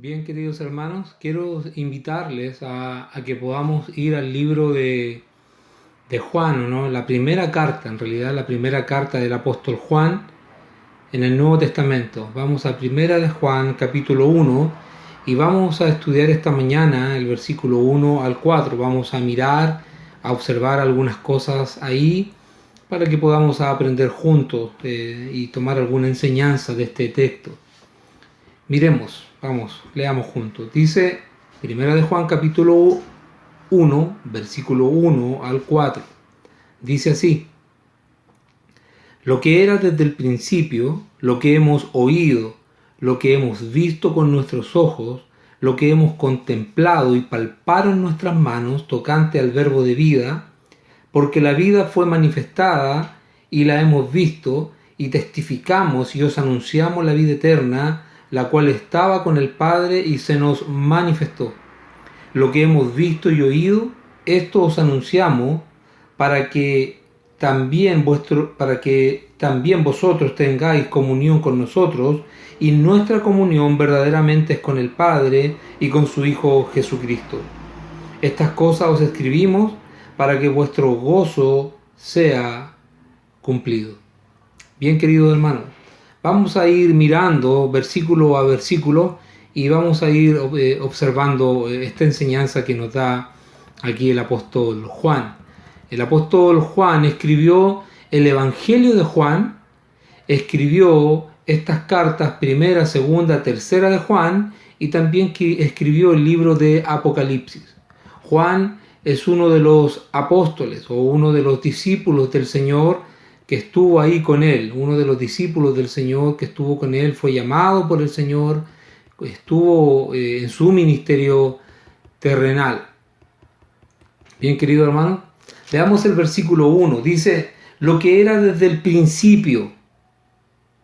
Bien, queridos hermanos, quiero invitarles a que podamos ir al libro de Juan, ¿no? La primera carta, en realidad la primera carta del apóstol Juan en el Nuevo Testamento. Vamos a Primera de Juan, capítulo 1, y vamos a estudiar esta mañana el versículo 1 al 4. Vamos a mirar, a observar algunas cosas ahí para que podamos aprender juntos y tomar alguna enseñanza de este texto. Miremos, vamos, leamos juntos. Dice Primera de Juan capítulo 1, versículo 1 al 4. Dice así: lo que era desde el principio, lo que hemos oído, lo que hemos visto con nuestros ojos, lo que hemos contemplado y palpado en nuestras manos tocante al verbo de vida, porque la vida fue manifestada y la hemos visto y testificamos y os anunciamos la vida eterna, la cual estaba con el Padre y se nos manifestó. Lo que hemos visto y oído, esto os anunciamos para que también vosotros tengáis comunión con nosotros, y nuestra comunión verdaderamente es con el Padre y con su Hijo Jesucristo. Estas cosas os escribimos para que vuestro gozo sea cumplido. Bien, queridos hermanos, vamos a ir mirando versículo a versículo y vamos a ir observando esta enseñanza que nos da aquí el apóstol Juan. El apóstol Juan escribió el Evangelio de Juan, escribió estas cartas primera, segunda, tercera de Juan, y también escribió el libro de Apocalipsis. Juan es uno de los apóstoles o uno de los discípulos del Señor que estuvo ahí con él. Uno de los discípulos del Señor que estuvo con él, fue llamado por el Señor, estuvo en su ministerio terrenal. Bien, querido hermano, leamos el versículo 1. Dice: lo que era desde el principio.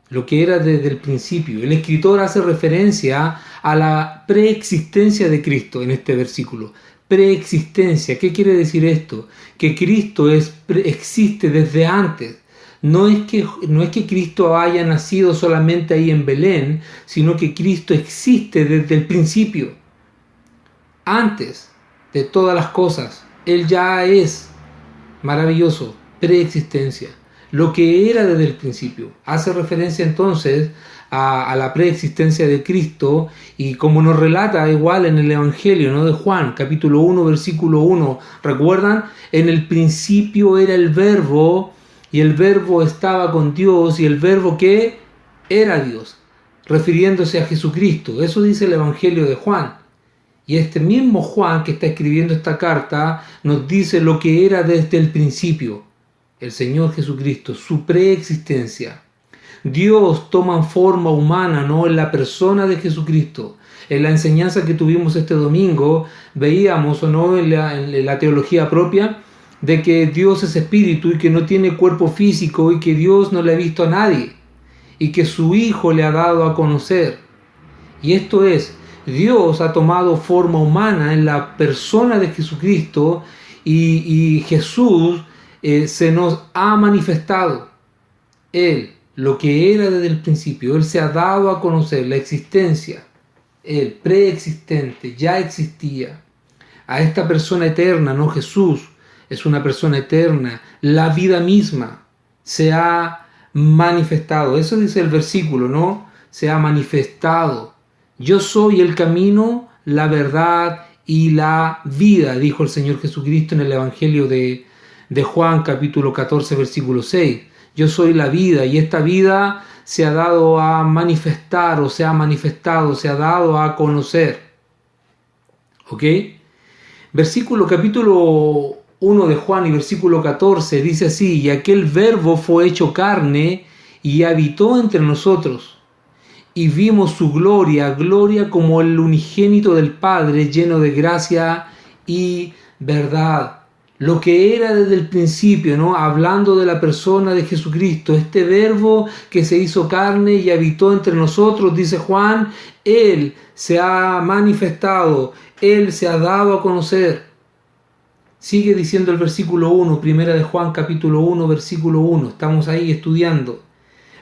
Lo que era desde el principio. El escritor hace referencia a la preexistencia de Cristo en este versículo. Preexistencia, ¿qué quiere decir esto? Que Cristo existe desde antes. No es que Cristo haya nacido solamente ahí en Belén, sino que Cristo existe desde el principio. Antes de todas las cosas, Él ya es maravilloso, preexistencia. Lo que era desde el principio. Hace referencia entonces a la preexistencia de Cristo, y como nos relata igual en el Evangelio, ¿no?, de Juan, capítulo 1, versículo 1. ¿Recuerdan? En el principio era el Verbo, y el Verbo estaba con Dios, y el Verbo que era Dios, refiriéndose a Jesucristo. Eso dice el Evangelio de Juan. Y este mismo Juan que está escribiendo esta carta nos dice lo que era desde el principio. El Señor Jesucristo, su preexistencia. Dios toma forma humana, ¿no?, en la persona de Jesucristo. En la enseñanza que tuvimos este domingo, veíamos, ¿o no?, en la teología propia, de que Dios es espíritu y que no tiene cuerpo físico, y que Dios no le ha visto a nadie, y que su Hijo le ha dado a conocer. Y esto es, Dios ha tomado forma humana en la persona de Jesucristo, y Jesús se nos ha manifestado. Él, lo que era desde el principio, Él se ha dado a conocer la existencia. Él, preexistente, ya existía. A esta persona eterna, ¿no? Jesús es una persona eterna. La vida misma se ha manifestado. Eso dice el versículo, ¿no? Se ha manifestado. Yo soy el camino, la verdad y la vida, dijo el Señor Jesucristo en el Evangelio de Juan, capítulo 14, versículo 6. Yo soy la vida, y esta vida se ha dado a manifestar, o se ha manifestado, se ha dado a conocer. ¿Ok? Capítulo 1 de Juan y versículo 14 dice así: y aquel Verbo fue hecho carne y habitó entre nosotros, y vimos su gloria, gloria como el unigénito del Padre, lleno de gracia y verdad. Lo que era desde el principio, ¿no?, hablando de la persona de Jesucristo, este Verbo que se hizo carne y habitó entre nosotros, dice Juan, Él se ha manifestado, Él se ha dado a conocer. Sigue diciendo el versículo 1, primera de Juan capítulo 1, versículo 1, estamos ahí estudiando.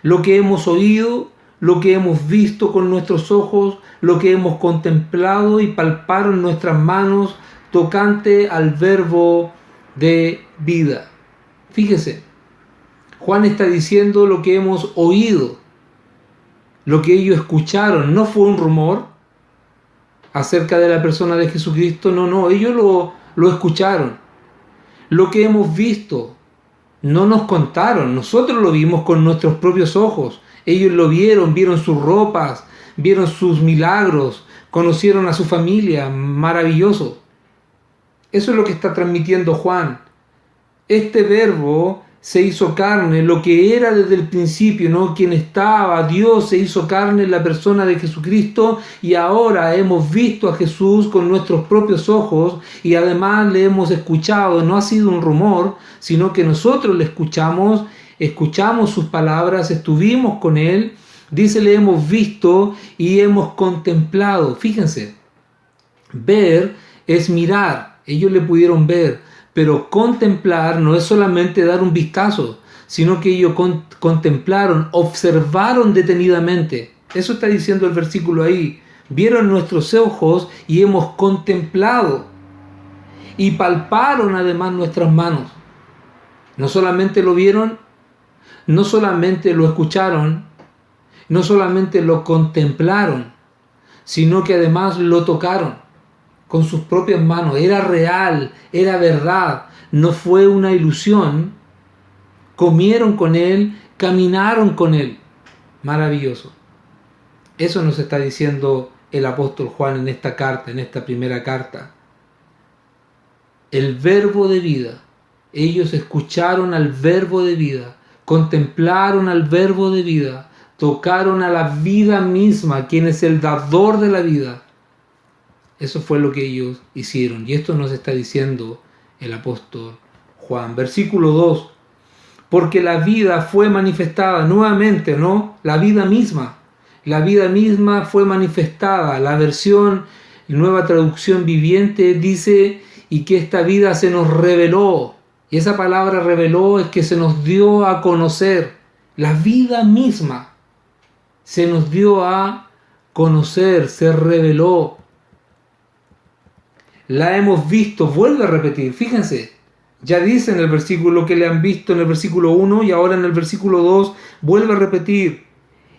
Lo que hemos oído, lo que hemos visto con nuestros ojos, lo que hemos contemplado y palpado en nuestras manos tocante al verbo de vida. Fíjese, Juan está diciendo lo que hemos oído, lo que ellos escucharon. No fue un rumor acerca de la persona de Jesucristo, no, ellos lo escucharon. Lo que hemos visto, no nos contaron, nosotros lo vimos con nuestros propios ojos. Ellos lo vieron sus ropas, vieron sus milagros, conocieron a su familia, maravilloso. Eso es lo que está transmitiendo Juan. Este verbo se hizo carne, lo que era desde el principio, ¿no? Quien estaba, Dios se hizo carne en la persona de Jesucristo, y ahora hemos visto a Jesús con nuestros propios ojos y además le hemos escuchado. No ha sido un rumor, sino que nosotros le escuchamos sus palabras, estuvimos con Él. Dice, le hemos visto y hemos contemplado. Fíjense, ver es mirar, ellos le pudieron ver. Pero contemplar no es solamente dar un vistazo, sino que ellos contemplaron, observaron detenidamente. Eso está diciendo el versículo ahí. Vieron nuestros ojos y hemos contemplado. Y palparon además nuestras manos. No solamente lo vieron, no solamente lo escucharon, no solamente lo contemplaron, sino que además lo tocaron con sus propias manos. Era real, era verdad, no fue una ilusión. Comieron con Él, caminaron con Él. Maravilloso. Eso nos está diciendo el apóstol Juan en esta carta, en esta primera carta. El verbo de vida. Ellos escucharon al verbo de vida, contemplaron al verbo de vida, tocaron a la vida misma, quien es el dador de la vida. Eso fue lo que ellos hicieron. Y esto nos está diciendo el apóstol Juan. Versículo 2. Porque la vida fue manifestada nuevamente, ¿no? La vida misma. La vida misma fue manifestada. La versión, Nueva Traducción Viviente, dice, y que esta vida se nos reveló. Y esa palabra reveló es que se nos dio a conocer. La vida misma se nos dio a conocer, se reveló. La hemos visto, vuelve a repetir, fíjense, ya dice en el versículo que le han visto en el versículo 1 y ahora en el versículo 2 vuelve a repetir,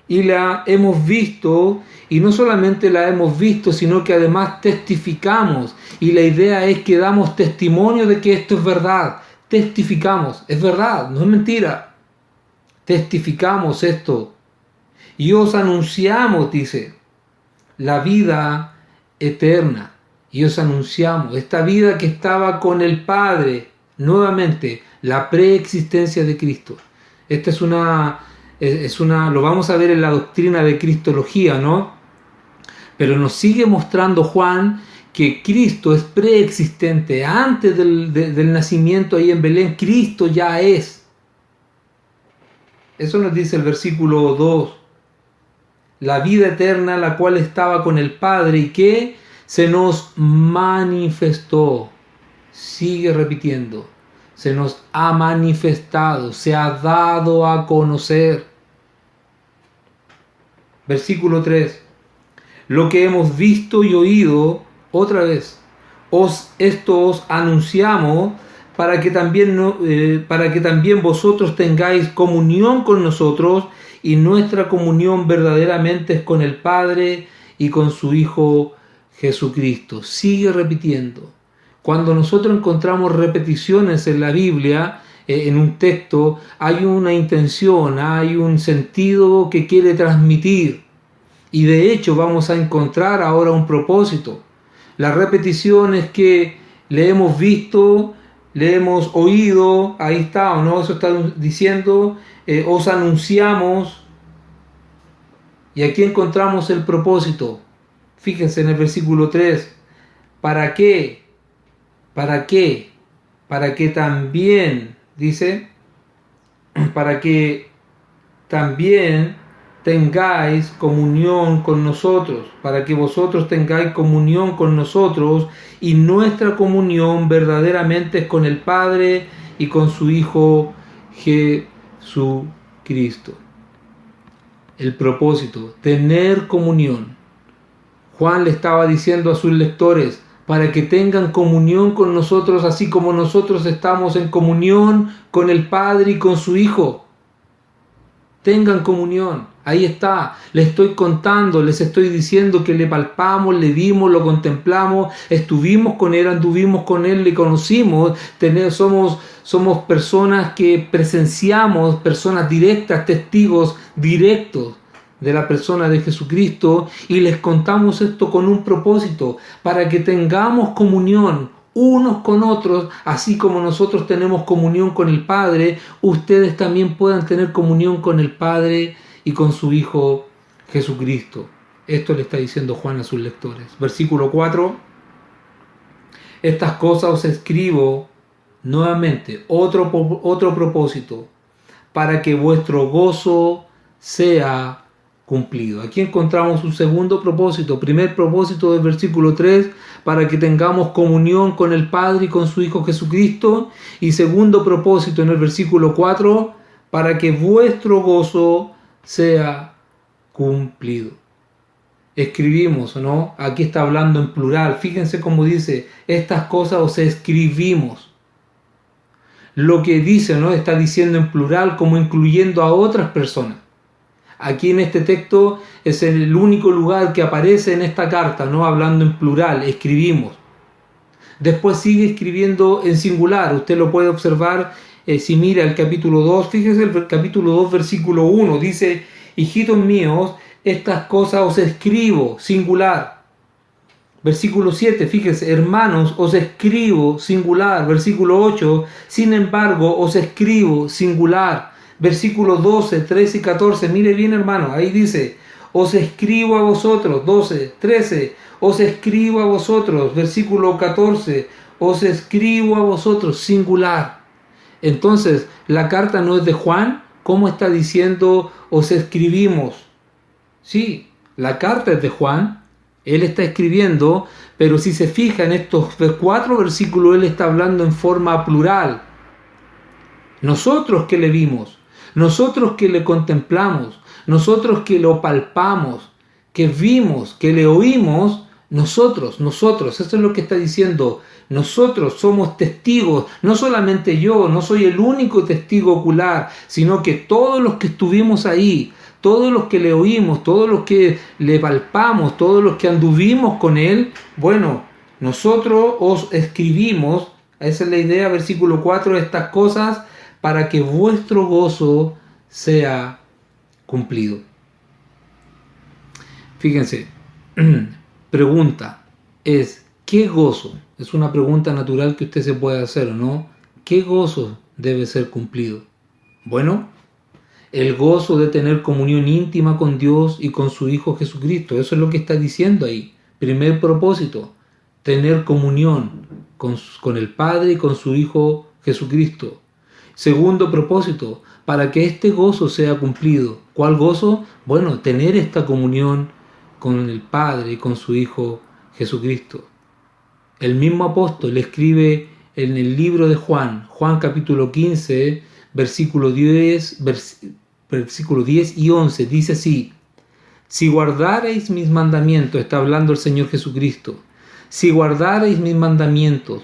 y la hemos visto, y no solamente la hemos visto, sino que además testificamos, y la idea es que damos testimonio de que esto es verdad, testificamos, es verdad, no es mentira, testificamos esto, y os anunciamos, dice, la vida eterna. Y os anunciamos esta vida que estaba con el Padre, nuevamente, la preexistencia de Cristo. Esta es una, lo vamos a ver en la doctrina de Cristología, ¿no? Pero nos sigue mostrando Juan que Cristo es preexistente. Antes del nacimiento ahí en Belén, Cristo ya es. Eso nos dice el versículo 2. La vida eterna, la cual estaba con el Padre y que se nos manifestó. Sigue repitiendo. Se nos ha manifestado, se ha dado a conocer. Versículo 3. Lo que hemos visto y oído, otra vez, esto os anunciamos para que también vosotros tengáis comunión con nosotros, y nuestra comunión verdaderamente es con el Padre y con su Hijo Jesucristo. Sigue repitiendo. Cuando nosotros encontramos repeticiones en la Biblia, en un texto, hay una intención, hay un sentido que quiere transmitir. Y de hecho vamos a encontrar ahora un propósito. La repetición es que le hemos visto, le hemos oído, ahí está, ¿o no? Eso está diciendo, os anunciamos. Y aquí encontramos el propósito. Fíjense en el versículo 3. ¿Para qué? ¿Para qué? Para que también, dice, para que también tengáis comunión con nosotros, para que vosotros tengáis comunión con nosotros, y nuestra comunión verdaderamente es con el Padre y con su Hijo Jesucristo. el propósito, tener comunión. Juan le estaba diciendo a sus lectores, para que tengan comunión con nosotros, así como nosotros estamos en comunión con el Padre y con su Hijo. Tengan comunión. Ahí está. Les estoy contando, les estoy diciendo que le palpamos, le vimos, lo contemplamos, estuvimos con Él, anduvimos con Él, le conocimos. Somos personas que presenciamos, personas directas, testigos directos de la persona de Jesucristo, y les contamos esto con un propósito, para que tengamos comunión unos con otros, así como nosotros tenemos comunión con el Padre, ustedes también puedan tener comunión con el Padre y con su Hijo Jesucristo. Esto le está diciendo Juan a sus lectores. Versículo 4. Estas cosas os escribo nuevamente, otro propósito, para que vuestro gozo sea cumplido. Aquí encontramos un segundo propósito. Primer propósito del versículo 3, para que tengamos comunión con el Padre y con su Hijo Jesucristo. Y segundo propósito en el versículo 4, para que vuestro gozo sea cumplido. Escribimos, ¿no? Aquí está hablando en plural. Fíjense cómo dice, estas cosas os escribimos. Lo que dice, ¿no? Está diciendo en plural, como incluyendo a otras personas. Aquí en este texto es el único lugar que aparece en esta carta, ¿no? Hablando en plural, escribimos. Después sigue escribiendo en singular. Usted lo puede observar si mira el capítulo 2. Fíjese el capítulo 2, versículo 1. Dice, hijitos míos, estas cosas os escribo, singular. Versículo 7, fíjese, hermanos, os escribo, singular. Versículo 8, sin embargo, os escribo, singular. Versículos 12, 13 y 14, mire bien hermano, ahí dice, os escribo a vosotros, 12, 13, os escribo a vosotros, versículo 14, os escribo a vosotros, singular. Entonces, la carta no es de Juan, ¿cómo está diciendo os escribimos? Sí, la carta es de Juan, él está escribiendo, pero si se fija en estos 4 versículos, él está hablando en forma plural. Nosotros que le vimos, nosotros que le contemplamos, nosotros que lo palpamos, que vimos, que le oímos, nosotros, eso es lo que está diciendo. Nosotros somos testigos, no solamente yo, no soy el único testigo ocular, sino que todos los que estuvimos ahí, todos los que le oímos, todos los que le palpamos, todos los que anduvimos con él, bueno, nosotros os escribimos, esa es la idea, versículo 4, estas cosas, para que vuestro gozo sea cumplido. Fíjense, pregunta es, ¿qué gozo? Es una pregunta natural que usted se puede hacer, ¿no? ¿Qué gozo debe ser cumplido? Bueno, el gozo de tener comunión íntima con Dios y con su Hijo Jesucristo. Eso es lo que está diciendo ahí. Primer propósito, tener comunión con el Padre y con su Hijo Jesucristo. Segundo propósito, para que este gozo sea cumplido. ¿Cuál gozo? Bueno, tener esta comunión con el Padre y con su Hijo Jesucristo. El mismo apóstol escribe en el libro de Juan, Juan capítulo 15, versículo 10 y 11, dice así, si guardareis mis mandamientos, está hablando el Señor Jesucristo, si guardareis mis mandamientos,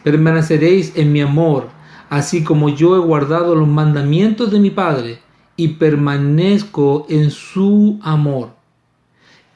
permaneceréis en mi amor, así como yo he guardado los mandamientos de mi Padre y permanezco en su amor.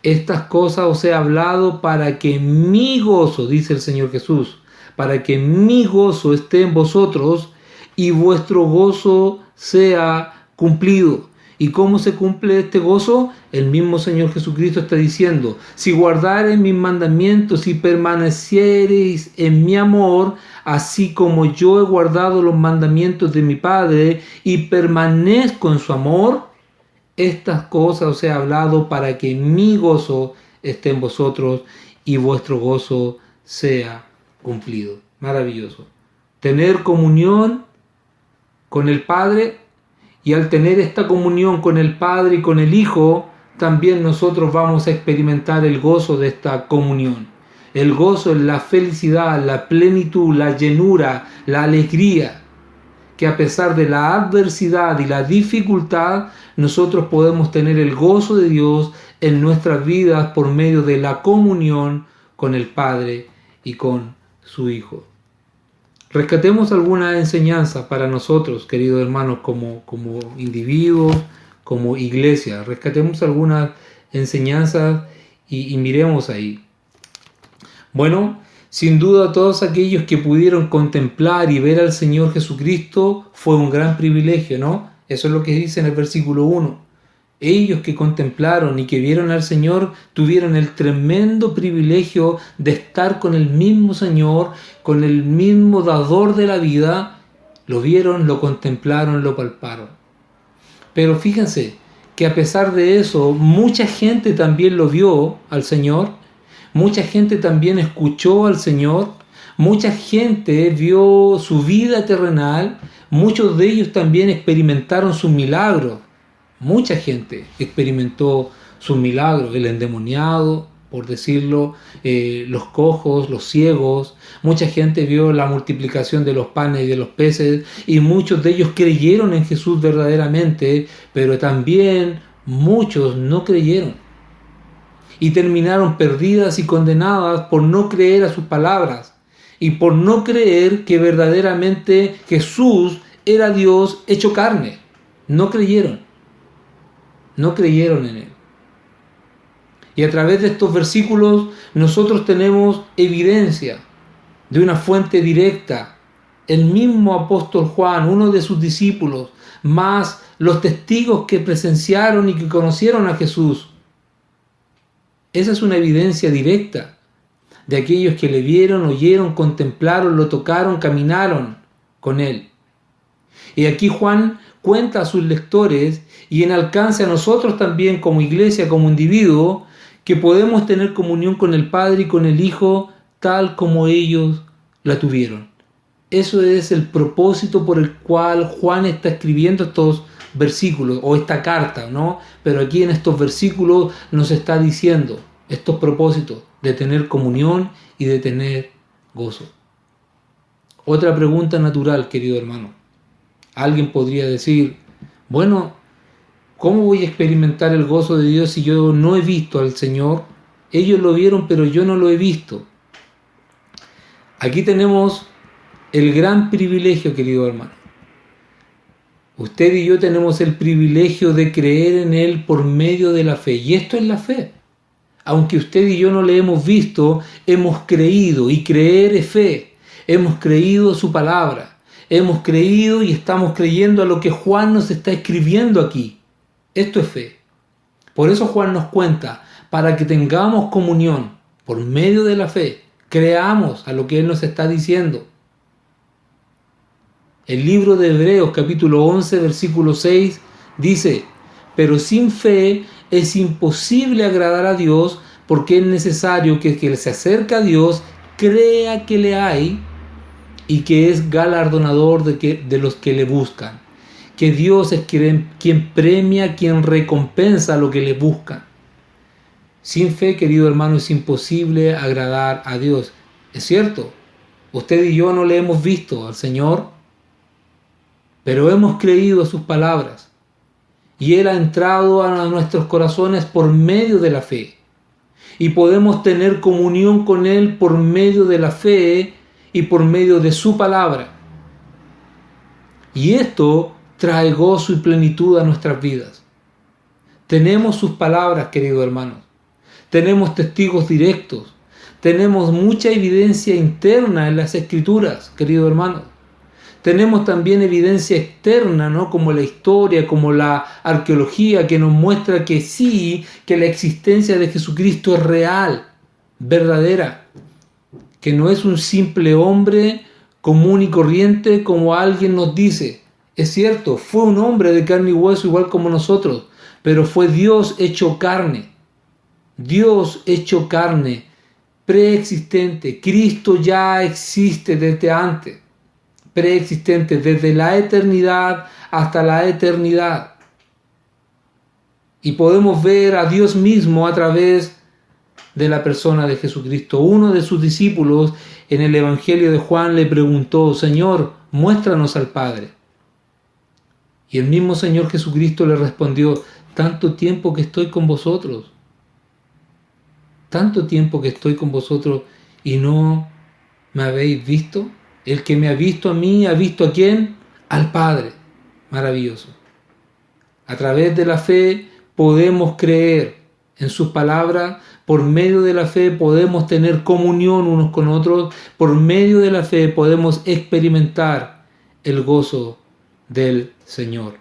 Estas cosas os he hablado para que mi gozo, dice el Señor Jesús, para que mi gozo esté en vosotros y vuestro gozo sea cumplido. ¿Y cómo se cumple este gozo? El mismo Señor Jesucristo está diciendo, si guardareis mis mandamientos y permaneciereis en mi amor, así como yo he guardado los mandamientos de mi Padre y permanezco en su amor, estas cosas os he hablado para que mi gozo esté en vosotros y vuestro gozo sea cumplido. Maravilloso. Tener comunión con el Padre, y al tener esta comunión con el Padre y con el Hijo, también nosotros vamos a experimentar el gozo de esta comunión. El gozo es la felicidad, la plenitud, la llenura, la alegría que a pesar de la adversidad y la dificultad, nosotros podemos tener el gozo de Dios en nuestras vidas por medio de la comunión con el Padre y con su Hijo. Rescatemos alguna enseñanza para nosotros, queridos hermanos, como individuos, como iglesia. Rescatemos algunas enseñanzas y miremos ahí. Bueno, sin duda todos aquellos que pudieron contemplar y ver al Señor Jesucristo fue un gran privilegio, ¿no? Eso es lo que dice en el versículo 1. Ellos que contemplaron y que vieron al Señor tuvieron el tremendo privilegio de estar con el mismo Señor, con el mismo dador de la vida. Lo vieron, lo contemplaron, lo palparon. Pero fíjense que a pesar de eso, mucha gente también lo vio al Señor, mucha gente también escuchó al Señor, mucha gente vio su vida terrenal, muchos de ellos también experimentaron sus milagros. Mucha gente experimentó sus milagros, el endemoniado, por decirlo, los cojos, los ciegos. Mucha gente vio la multiplicación de los panes y de los peces y muchos de ellos creyeron en Jesús verdaderamente, pero también muchos no creyeron y terminaron perdidas y condenadas por no creer a sus palabras y por no creer que verdaderamente Jesús era Dios hecho carne. No creyeron en Él. Y a través de estos versículos nosotros tenemos evidencia de una fuente directa. El mismo apóstol Juan, uno de sus discípulos, más los testigos que presenciaron y que conocieron a Jesús. Esa es una evidencia directa de aquellos que le vieron, oyeron, contemplaron, lo tocaron, caminaron con Él. Y aquí Juan cuenta a sus lectores y en alcance a nosotros también como iglesia, como individuo, que podemos tener comunión con el Padre y con el Hijo tal como ellos la tuvieron. Eso es el propósito por el cual Juan está escribiendo estos versículos o esta carta, ¿no? Pero aquí en estos versículos nos está diciendo estos propósitos de tener comunión y de tener gozo. Otra pregunta natural, querido hermano. Alguien podría decir, bueno, ¿cómo voy a experimentar el gozo de Dios si yo no he visto al Señor? Ellos lo vieron, pero yo no lo he visto. Aquí tenemos el gran privilegio, querido hermano. Usted y yo tenemos el privilegio de creer en Él por medio de la fe. Y esto es la fe. Aunque usted y yo no le hemos visto, hemos creído. Y creer es fe. Hemos creído su palabra. Hemos creído y estamos creyendo a lo que Juan nos está escribiendo aquí. Esto es fe. Por eso Juan nos cuenta, para que tengamos comunión por medio de la fe, creamos a lo que Él nos está diciendo. El libro de Hebreos, capítulo 11, versículo 6, dice, pero sin fe es imposible agradar a Dios, porque es necesario que el que se acerca a Dios crea que le hay y que es galardonador de los que le buscan. Que Dios es quien premia, quien recompensa a lo que le buscan. Sin fe, querido hermano, es imposible agradar a Dios. Es cierto, usted y yo no le hemos visto al Señor, pero hemos creído sus palabras. Y Él ha entrado a nuestros corazones por medio de la fe. Y podemos tener comunión con Él por medio de la fe y por medio de su palabra. Y esto trae gozo y plenitud a nuestras vidas. Tenemos sus palabras, queridos hermanos. Tenemos testigos directos. Tenemos mucha evidencia interna en las Escrituras, queridos hermanos. Tenemos también evidencia externa, ¿no? Como la historia, como la arqueología, que nos muestra que sí, que la existencia de Jesucristo es real, verdadera. Que no es un simple hombre común y corriente como alguien nos dice. Es cierto, fue un hombre de carne y hueso igual como nosotros, pero fue Dios hecho carne. Dios hecho carne, preexistente. Cristo ya existe desde antes, preexistente, desde la eternidad hasta la eternidad. Y podemos ver a Dios mismo a través de la persona de Jesucristo. Uno de sus discípulos en el Evangelio de Juan le preguntó, Señor, muéstranos al Padre. Y el mismo Señor Jesucristo le respondió: tanto tiempo que estoy con vosotros, tanto tiempo que estoy con vosotros y no me habéis visto. El que me ha visto a mí, ¿ha visto a quién? Al Padre. Maravilloso. A través de la fe podemos creer en sus palabras, por medio de la fe podemos tener comunión unos con otros, por medio de la fe podemos experimentar el gozo del Señor.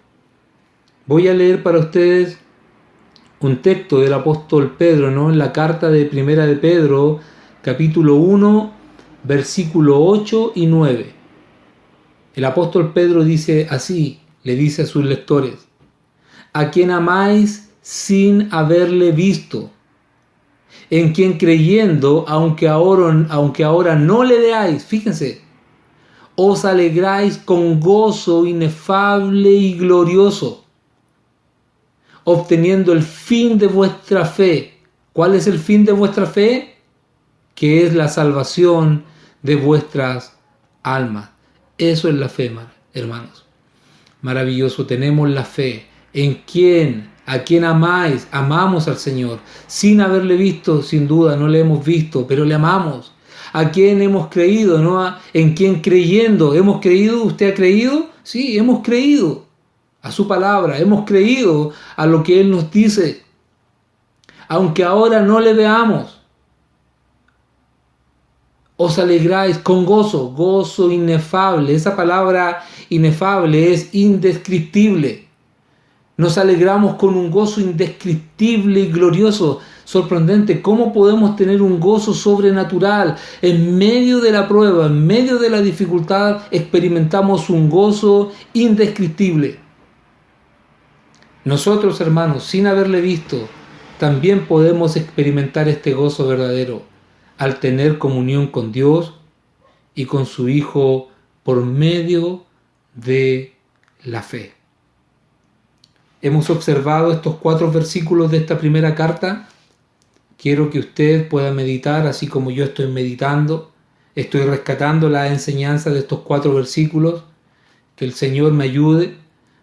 Voy a leer para ustedes un texto del apóstol Pedro, ¿no? En la carta de Primera de Pedro, capítulo 1, versículo 8 y 9. El apóstol Pedro dice así, le dice a sus lectores: a quien amáis sin haberle visto, en quien creyendo, aunque ahora no le veáis, fíjense, os alegráis con gozo inefable y glorioso, obteniendo el fin de vuestra fe. ¿Cuál es el fin de vuestra fe? Que es la salvación de vuestras almas. Eso es la fe, hermanos. Maravilloso, tenemos la fe. ¿En quién? ¿A quién amáis? Amamos al Señor. Sin haberle visto, sin duda, no le hemos visto, pero le amamos. ¿A quién hemos creído? ¿No? ¿En quién creyendo? ¿Hemos creído? ¿Usted ha creído? Sí, hemos creído a su palabra, hemos creído a lo que Él nos dice. Aunque ahora no le veamos, os alegráis con gozo, gozo inefable. Esa palabra inefable es indescriptible. Nos alegramos con un gozo indescriptible y glorioso. Sorprendente, ¿cómo podemos tener un gozo sobrenatural? En medio de la prueba, en medio de la dificultad, experimentamos un gozo indescriptible. Nosotros, hermanos, sin haberle visto, también podemos experimentar este gozo verdadero al tener comunión con Dios y con su Hijo por medio de la fe. Hemos observado estos 4 versículos de esta primera carta. Quiero que usted pueda meditar, así como yo estoy meditando. Estoy rescatando la enseñanza de estos 4 versículos. Que el Señor me ayude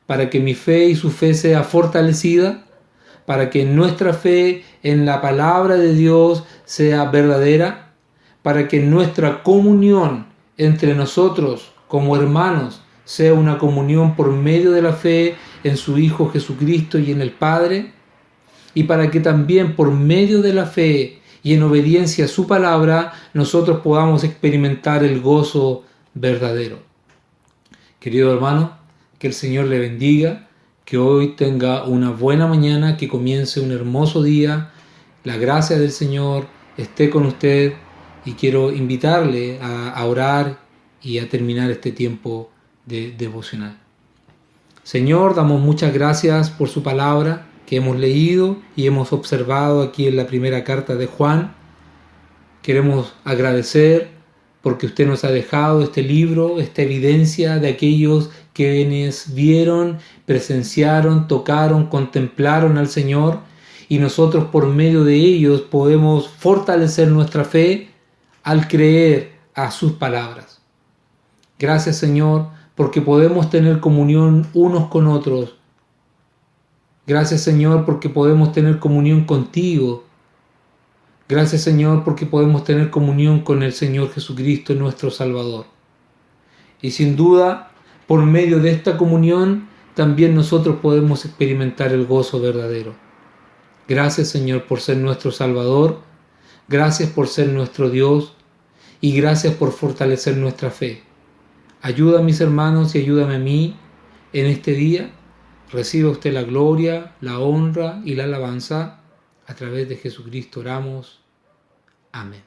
para que mi fe y su fe sea fortalecida, para que nuestra fe en la palabra de Dios sea verdadera, para que nuestra comunión entre nosotros como hermanos sea una comunión por medio de la fe en su Hijo Jesucristo y en el Padre, y para que también por medio de la fe y en obediencia a su palabra nosotros podamos experimentar el gozo verdadero. Querido hermano, que el Señor le bendiga, que hoy tenga una buena mañana, que comience un hermoso día. La gracia del Señor esté con usted y quiero invitarle a orar y a terminar este tiempo de devocional. Señor, damos muchas gracias por su palabra que hemos leído y hemos observado aquí en la primera carta de Juan. Queremos agradecer porque usted nos ha dejado este libro, esta evidencia de aquellos quienes vieron, presenciaron, tocaron, contemplaron al Señor, y nosotros por medio de ellos podemos fortalecer nuestra fe al creer a sus palabras. Gracias, Señor, porque podemos tener comunión unos con otros. Gracias, Señor, porque podemos tener comunión contigo. Gracias, Señor, porque podemos tener comunión con el Señor Jesucristo, nuestro Salvador. Y sin duda, por medio de esta comunión, también nosotros podemos experimentar el gozo verdadero. Gracias, Señor, por ser nuestro Salvador. Gracias por ser nuestro Dios. Y gracias por fortalecer nuestra fe. Ayuda a mis hermanos y ayúdame a mí en este día. Reciba usted la gloria, la honra y la alabanza. A través de Jesucristo oramos. Amén.